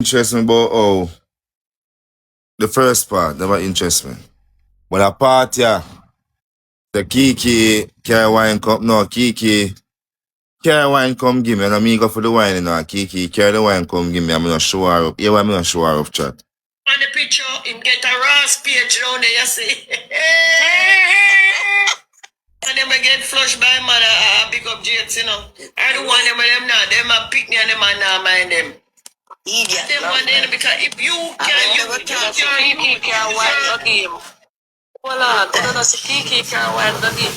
Interest me about how the first part never interest me. But a part, yeah, the Keke carry wine come. No, Keke carry wine come give me. And I me go for the wine, you know. Keke carry the wine come give me. I'm gonna show her up. Yeah, I'm gonna show her up, chat. On the picture, him get a Ross page down there, you see. And them I get flushed by mother, big up Jates, you know. I don't want them with them now. Them a pick me and them a not mind them. Idiot. Them one then because if you can, you can win the game. Voilà, don't know si Keke can win the game.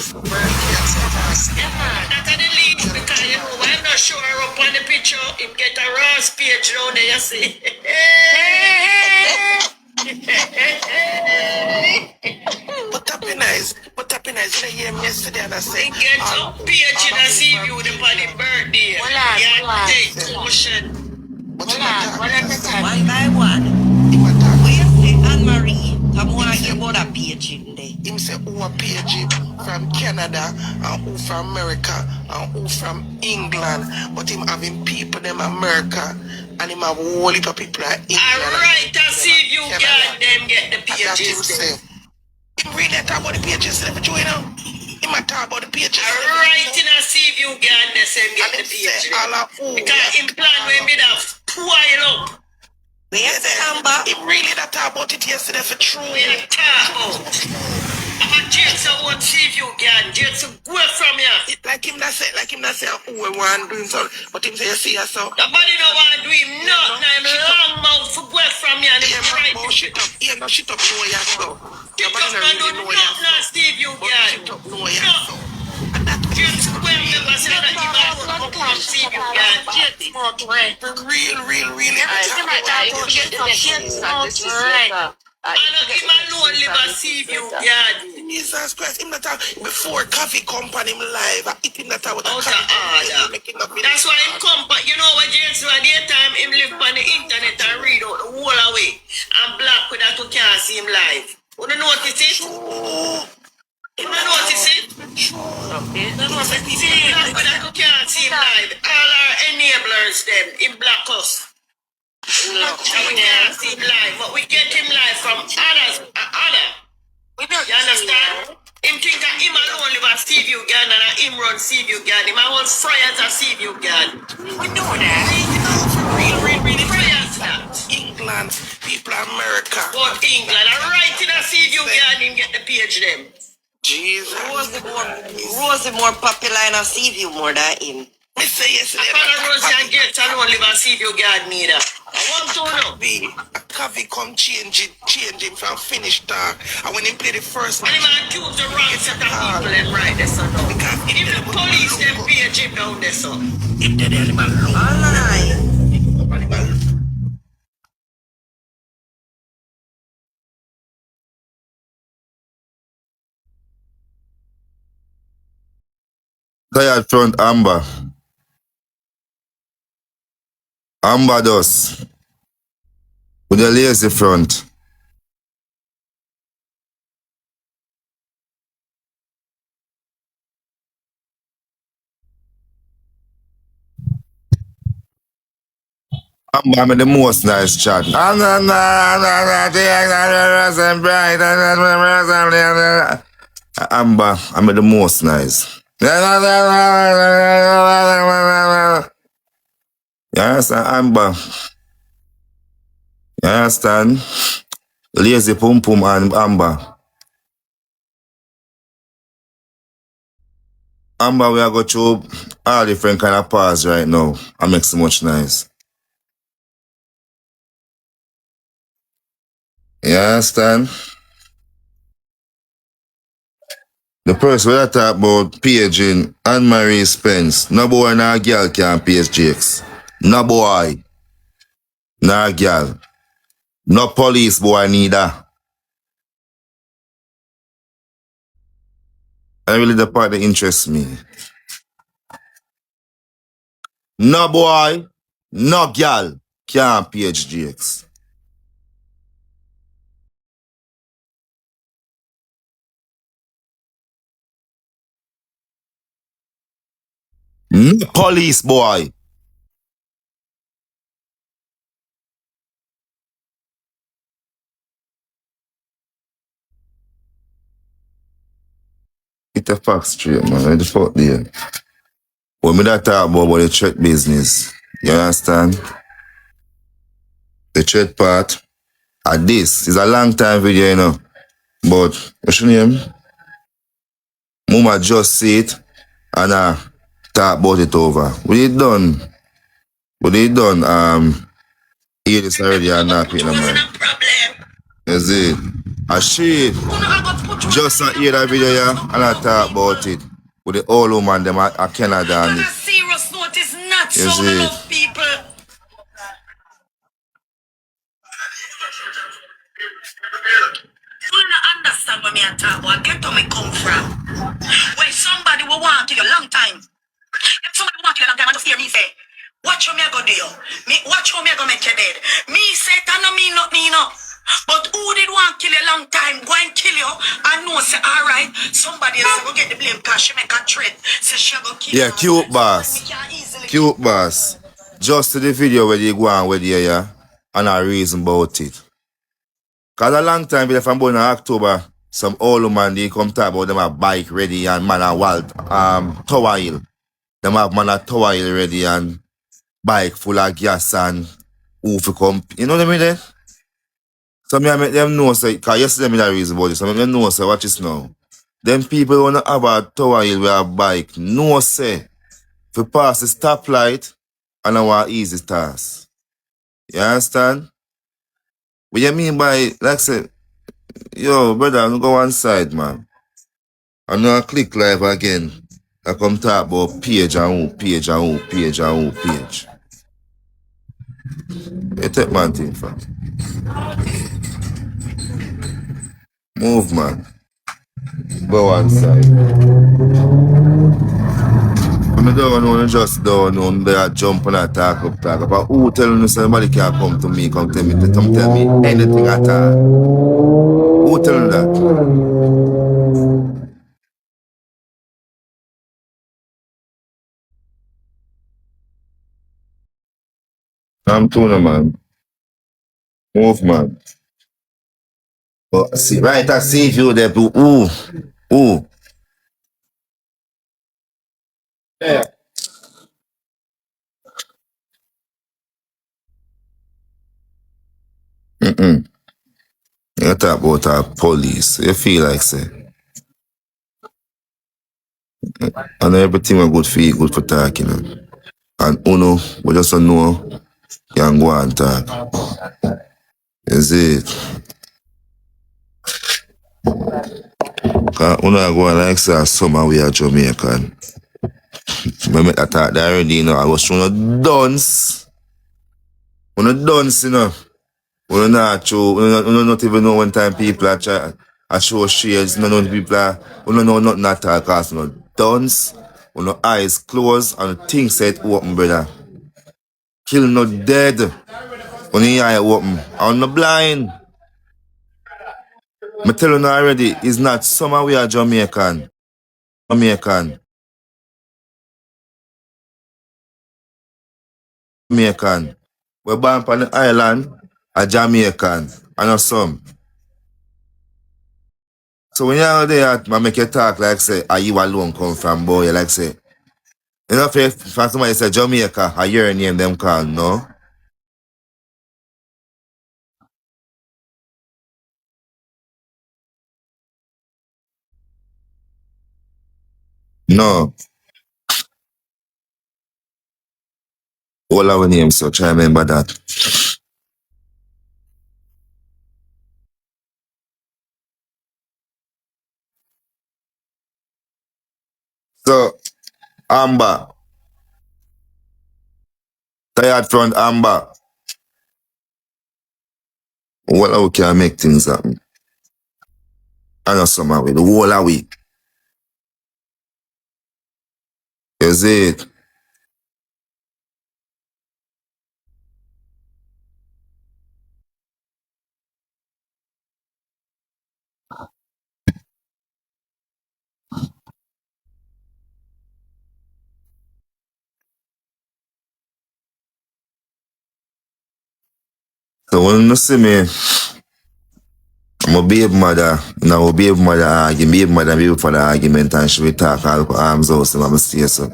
Yeah, that's the lead because you know I'm not sure up on the picture. Him get a Ross page down there, you see. But happy nice. You hear me yesterday and I say, get up page and I see you the party birthday. Yeah, take motion. One at a time. One by one. We say Anne-Marie, come on, you about a page in there. Him say, who a page from Canada, and who from America, and who from England. But him having people them America, and him have a whole heap of people in England. Alright, I see if you got them get the pages. Him really talk about the pages, let me join you know. Him a talk about the pages. Alright, and I see if you got this and get the pages. Because him plan when me that pile up. Where's the Amber? Him really not talk about it yesterday for true. We are talk about. But James, I want to see if you can. James, go from here. Like him not say, who we want to do him so. But him say, you see us so. Nobody don't want to do him nothing. I'm long mouth for go from here. And him right. Shit up. Yeah, no shit up. No, yeah, so. Shit up, man. Do nothing, Steve, you can. Shit up. No, yeah, so. James, go and never say that you can. See if you can. James, more right. Real. I know him alone live and see if you can. Jesus Christ, him not before coffee company him live. I eat him not out with a coffee. That's why him come, but you know what, James, at the time him live on the internet and read out the whole away. And black with that who can't see him live. You don't notice it? You don't notice it? You don't notice it? Black with that who can't see him live. All our enablers them, him black us. Look, we can't see him live, but we get him live from others. You understand? Him think that him alone live at Steve Ugan and him run Steve Ugan. Him alone friars at Steve Ugan. We know that. Real friars that. England, people America. But England, and right in a Steve Ugan, him get the page them. Jesus. Rosie more popular in a Steve more than him. I say yesterday. I found Rosie and Gates alone live and see if you got neither. I want to know. A coffee come change him from finished talk. And when he play the first one. And him accuse the wrong set of people and right there, son. Because if the police them page him down there, son. If they animal low. Tired front Amber. Amber does. With the lazy front. I'm the most nice chat. Amber, I'm the most nice. You understand, Amber? You understand? Lazy pum pum and Amber. Amber, we are going through all different kind of parts right now. I make so much nice. You understand? The person we are talking about paging Anne-Marie Spence. No boy nor girl can page Jakes. No boy. Nor girl. No police boy neither. I really the part that interests me. No boy, no girl can page Jakes. No police boy. Get the facts straight, man. What the fuck there? When me that talk about the threat business, you understand? The threat part, this is a long time video, you know. But, what's your name? Mama just see it and talk about it over. We done. Hear this already and not pay no mind. You see? And she just hear that video, yeah, and I talk about it. With the old woman, them are Canada and it. Serious note is not You so see? enough people. You don't understand where me and talk about. Get where me come from. When somebody will want to you a long time. If somebody will want you a long time, I just hear me say, watch how me I go do you. Watch how me I go make you dead. Me say that no mean nothing, you know. But who did want kill you a long time? Go and kill you and know say, alright, somebody else will get the blame because she make a threat. Say she go kill you. Yeah, cute boss. Cute boss. Just to the video where you go on with you, yeah, and a reason about it. Cause a long time before I'm born in October, some old man they come talk about them a bike ready and man a wild tower hill. Them have man a tower hill ready and bike full of gas and who fi come. You know what I mean there? So me I make them know say, cause yesterday me that reason about this. So I make them know say watch this now. Them people wanna have a tower hill with a bike. No say. If pass the stoplight and I want easy task. You understand? What you mean by like say, yo, brother, I'm go one side, man. I know I click live again. I come talk about page and who, page and who, page and who, page. You take man thing for. Move, man. Go one side. I don't know, just don't know, they are jump and talk up. But who telling you somebody can't come to me, come tell me anything at all? Who telling that? I'm tuna, man. Move, man. But see, right, I see you there, ooh. Yeah. Mm-mm. You talk about our police. You feel like, say, and everything was good for you, good for talking. You know? And Uno, we just don't know, you can go and talk. Is it? Because Uno go and like say, summer we are Jamaican. I make that talk there already, you know, I was showing a dance. Uno dance, you know. Uno not show, uno not even know one time people are try, I show shades, no know people are, uno know nothing at all, because uno dance, uno eyes closed, and things set open, brother. Kill no dead. When your eye open, I'm not blind. I tell you already, it's not summer we are Jamaican. Jamaican. We're born on the island, a Jamaican, and a some. So when you're there, I make you talk like say, are you alone come from, boy? Like say, you know, if somebody say Jamaica, I hear your name them call, no? No. All our names, so try remember that. So, Amber, tired front Amber. Well, how can I make things happen? I know somehow the whole of week. You see it? So when you see me, My baby mother, now baby mother argument, baby mother and baby father argument, and she will talk all up arms out, and I'm say so.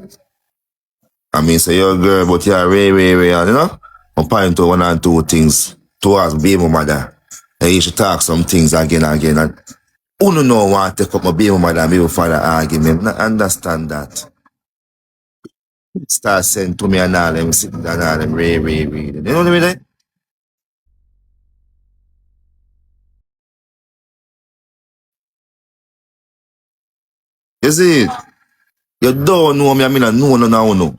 I mean, say you're a girl, but you're very, you know? I'm pointing to one and two things towards my baby mother. And you should talk some things again and again. And who don't know want to take up my baby mother and baby father argument? I understand that. Start saying to me and all them, sitting down and all them, reading. You know what I mean? You see it? You don't know me, I mean, no.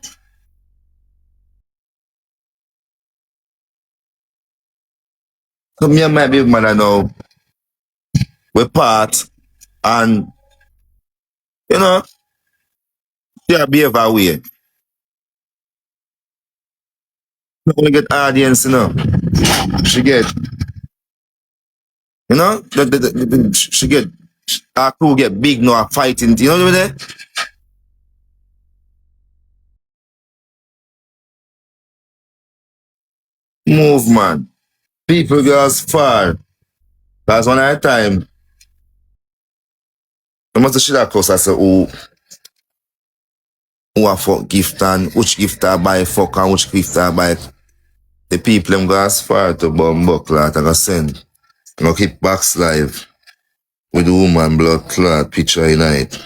So me and my baby mother now, we part, and, you know, she behave her way. Not only get audience, you know, she get, you know, she get, our crew get big now, fighting, you know what I mean? Move, man. People go as far. That's one at a time. I must shit that cause I say, who a fuck gift and which gift I buy fuck and which gift I buy. The people them go as far to bomb clot and go send. And go keep box live with the woman blood clot picture in it.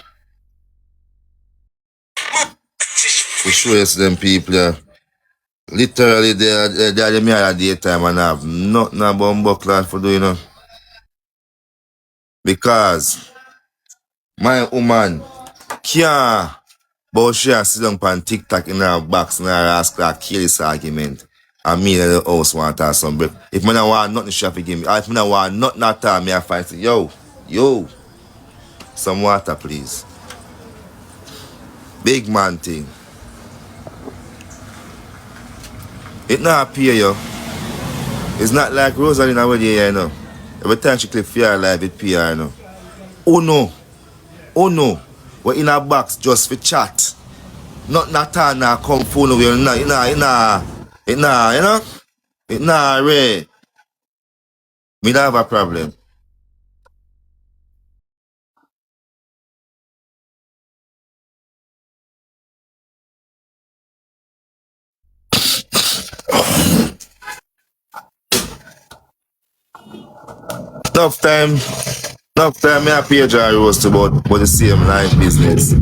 We show you to them people literally they are the me at the daytime and have nothing about clot for doing, you know. Because my woman can't. But she has sit down on TikTok in her box and her ask her kill this argument. And me in the house want to have some break. If I don't want nothing, she have to give me. If I don't want nothing at all, me I fight say, yo, some water please. Big man thing. It not pay you. It's not like Rosealee in our day, you know. Every time she click fear live, it pay her, you know. Oh no. We're in a box just for chat. Not Nathan come phone away. It nah, you know? It nah, Ray. Me don't have a problem. Enough time me a page a roast about the same life business.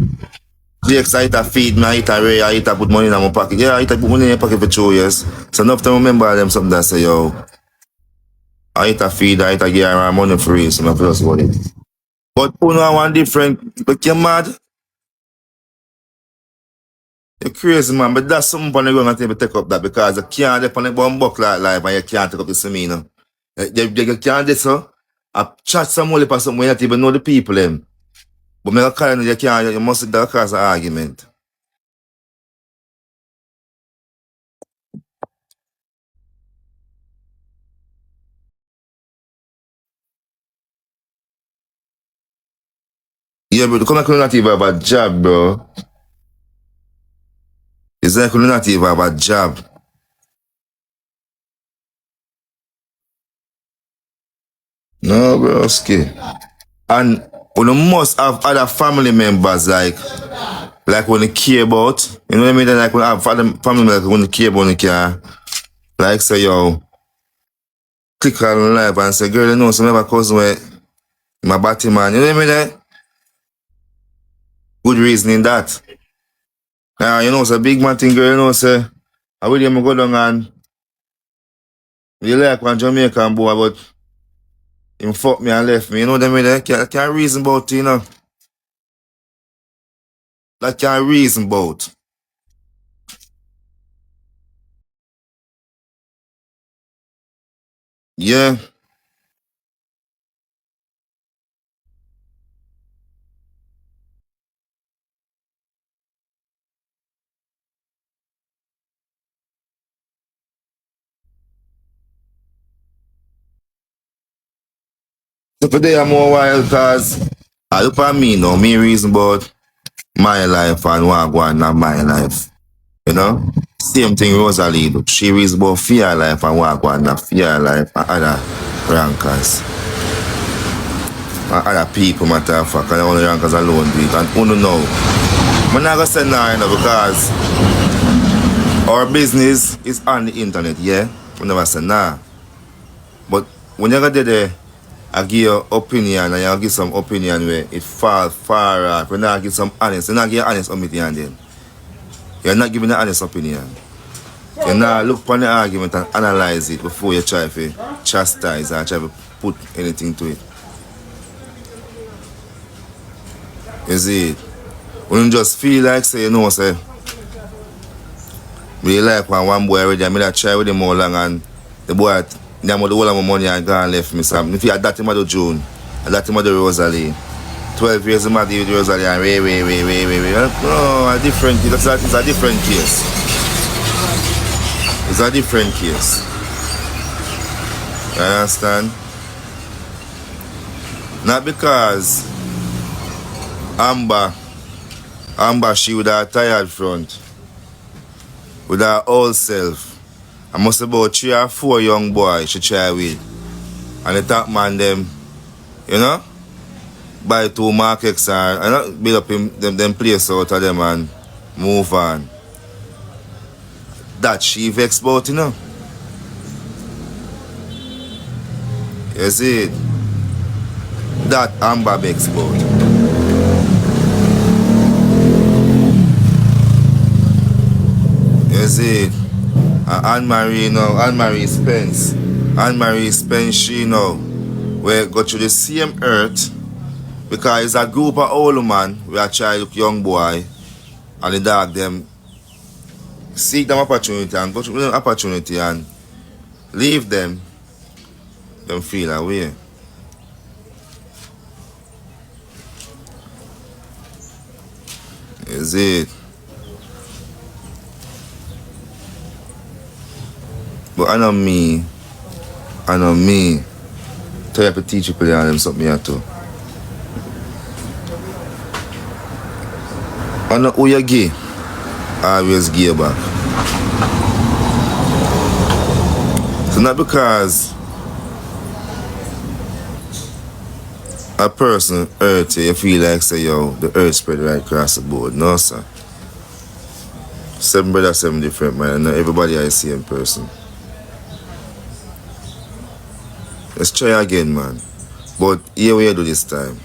Jakes I eat a feed me, I eat a ray, I eat a put money in my pocket. Yeah, I eat a put money in my pocket for 2 years. So enough time remember them something that say, yo, I eat a feed, I eat a gear and money for it, so I feel about it. But who know one different, but you're mad? You're crazy, man, but that's something on the ground and take up that because you can't depend on the bum buck like life and you can't take up the same, you know. You can't do so. I chat some more for something you don't even know the people, them. But me call you can't, you must that cause an argument. Yeah, but come on, not even have a job, bro. It's like you not even have a job. No, bro, okay. And you must have other family members like when you care about. You know what I mean? Like when you have family members when you care about you can like say yo click on live and say girl you know some of my cousin with my batty man. You know what I mean? Good reasoning that. You know, it's a big man thing, girl, you know, say, I will go down and you like one Jamaican boy, but him fuck me and left me. You know what I mean? Can't reason about it, you know. That can't reason about. Yeah. So today I'm more wild because I look at me now, me reason about my life and what go on in my life. You know? Same thing Rosealee do. She reason about fear life and what go on in fear life and other rankers. and other people, matter of fact, and only rankers alone do it. And who don't know? I'm not going to say no, you know, because our business is on the internet, yeah? We never say nah. But when you go there, I give your opinion and you give some opinion where it falls far off. When I give some honest, you're not give honest opinion then. You're not giving an honest opinion. You not look upon the argument and analyze it before you try to chastise or try to put anything to it. You see it? When you just feel like say, you know, say, we like one boy already, I try with him all long and the boy, they have the whole of my money and gone left me. So if you had that him at the June, that him at the Rosealee, 12 years him at the Rosealee and way. No, a different, it's a different case. It's a different case. You understand? Not because Amber, she with her tired front, with her old self. I must about 3 or 4 young boys she try with. And the top man them, you know, buy 2 markets and build up them place out of them and move on. That she vex about, you know. You see it? That Amber vex about. You see it? Anne-Marie Spence, she know, we go through the same earth because it's a group of old man, we are trying to look young boy, and the dog them seek them opportunity and go through them opportunity and leave them feel away. Is it? But I know me, try to teach people them something here too. I know who you give, always give back. So not because a person hurt you, you feel like say yo, the earth spread right across the board. No sir. 7 brothers, 7 different man, and not everybody is the same person. Let's try again, man. But here we do this time.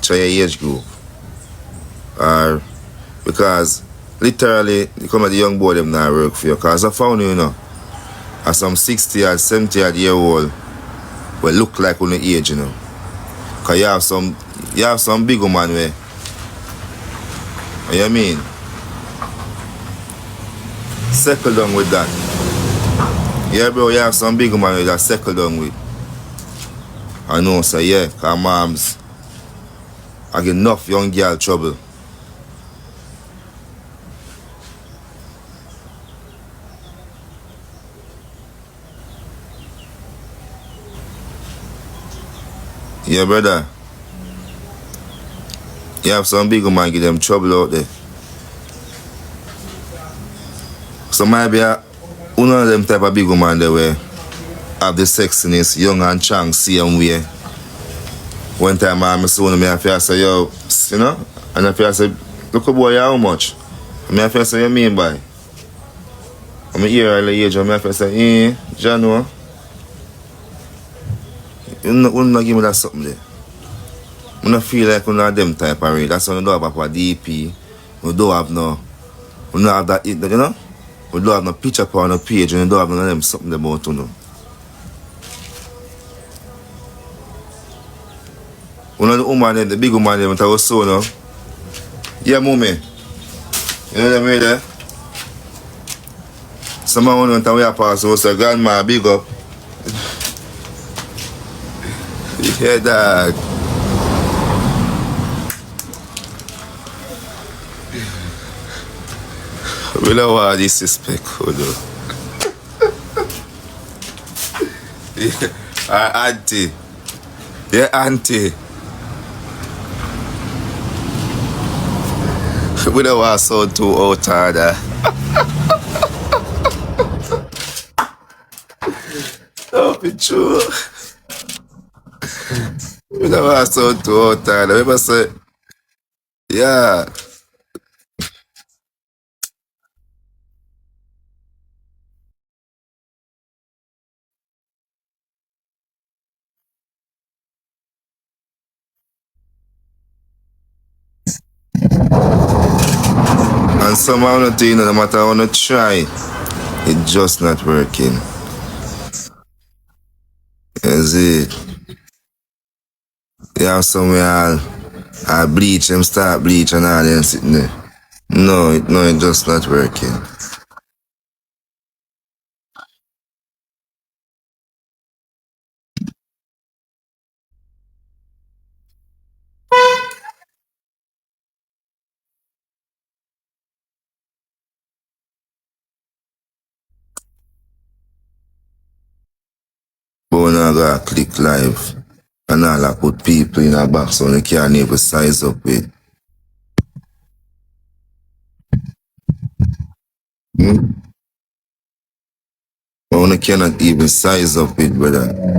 Try your age group. Or because literally, you come at the young boy them now work for you. Because I found you know, as some 60 or 70 year old will look like on the age, you know. Because you have some big man where. What you mean? Settle down with that. Yeah, bro, you have some big man that settle down with. I know, so yeah, because moms, I get enough young girl trouble. Yeah, brother. You have some big man give them trouble out there. So maybe one of them type of big man there where have the sexiness, young and strong, same way. One time I saw him, I feel say, yo, you know, and I feel say, look at boy, how much? I feel say, you mean by? I'm here early age, I feel say, Jano, you not give me that something there. I don't feel like one of them type of read. That's why we don't have a DP. We don't have that, you know? We don't have no picture on the page and we don't have none of them something about to know. One of the woman, the big woman, that was so now. Yeah, mommy. You know them right there? Someone went away past us, so grandma, big up. Yeah, dog. We don't want disrespectful though. Yeah, our auntie. Yeah, auntie. We don't want sound too out harder. Don't be true. You never sound too out tired. I never say, yeah. And somehow not doing no matter how you try, it's just not working. You see? You have somewhere I bleach, them start bleach and all them sitting there. No, it's just not working. But when I go click live and all I put people in a box so they can't even size up with. But when they cannot even size up with, brother.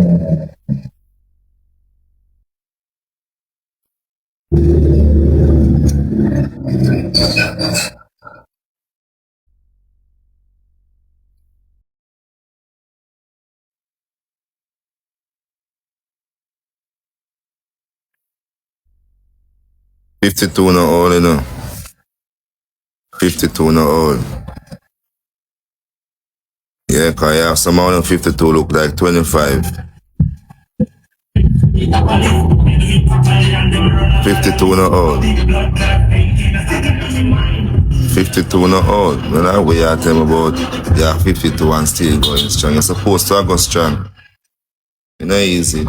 52 no old, you know. 52 no old. Yeah, because you have some of them 52 look like 25. 52 no old. 52 no old. When I way I tell them about, yeah, 52 and still going strong. You're supposed to go strong. It's not easy.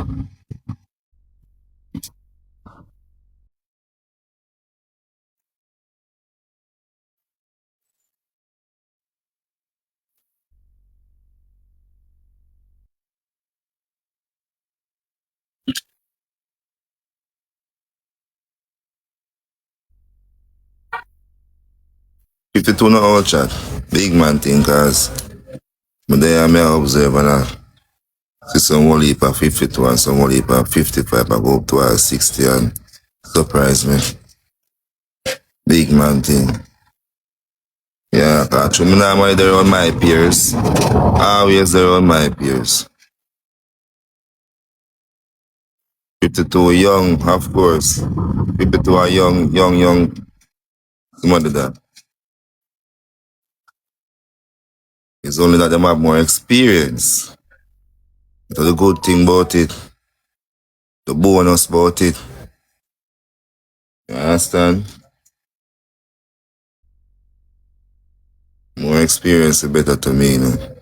52 no old chat. Big man thing, cause but there I may observe and I see some whole heap of 52 and some whole heap of 55 I go up to 60 and surprise me. Big man thing. Yeah, cause me normally they're on my peers. Always they're on my peers. 52 young, of course. 52 are young. Some of that. It's only that them have more experience. That's the good thing about it. The bonus about it. You understand? More experience is better to me, you know.